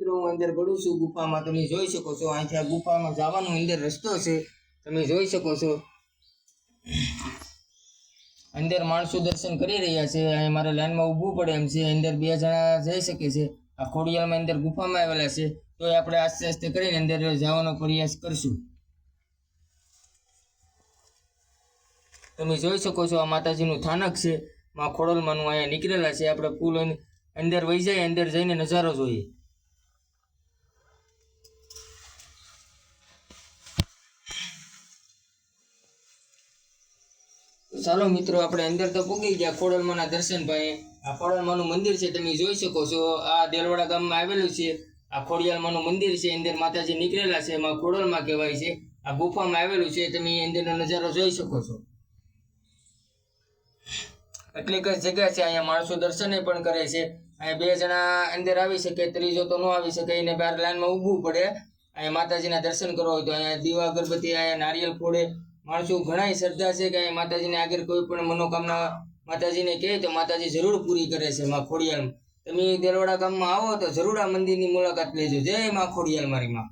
મિત્રો હું અંદર ગળું છું ગુફામાં, તમે જોઈ શકો છો। અહીંથી આ ગુફામાં જવાનો અંદર રસ્તો છે, તમે જોઈ શકો છો। અંદર માણસો દર્શન કરી રહ્યા છે। અહીં મારે લાઈનમાં ઊભું પડે એમ છે। અંદર 2 જણા જઈ શકે છે। આ ખોડિયાલમાં અંદર ગુફામાં આવેલા છે, તો આપણે આસ્તે આસ્તે કરીને અંદર જવાનો પ્રયાસ કરશું। તમે જોઈ શકો છો આ માતાજીનું સ્થાનક છે, માં ખોડલમાંનું અહીંયા નીકળેલા છે। આપણે પુલ અંદર વહી જાય, અંદર જઈને નજારો જોઈએ। ચાલો મિત્રો, આપણે અંદર તો પૂગી ગયા ખોડલમાંના દર્શન ભાઈ। આ ખોડલમાંનું મંદિર છે, તમે જોઈ શકો છો। આ દેલવાડા ગામમાં આવેલું છે આ ખોડિયાલમાંનું મંદિર છે। અંદર માતાજી નીકળેલા છે, માં ખોડલમાં કહેવાય છે। આ ગુફામાં આવેલું છે, તમે અંદરનો નજારો જોઈ શકો છો। એટલી કઈ જગ્યા છે, અહીંયા માણસો દર્શન પણ કરે છે। અહીંયા 2 જણા અંદર આવી શકે, ત્રીજો તો ન આવી શકે, એને બહાર લાઈનમાં ઊભું પડે। અહીંયા માતાજીના દર્શન કરવા હોય તો અહીંયા દીવા અગરબત્તી, અહીંયા નારિયેલ ફોડે। માણસો ઘણા શ્રદ્ધા છે કે અહીંયા માતાજીને આગળ કોઈ પણ મનોકામના માતાજીને કહે તો માતાજી જરૂર પૂરી કરે છે માં ખોડિયાલ। તમે દેલવાડા ગામમાં આવો તો જરૂર આ મંદિરની મુલાકાત લેજો। જય માં ખોડિયાલ મારી માં।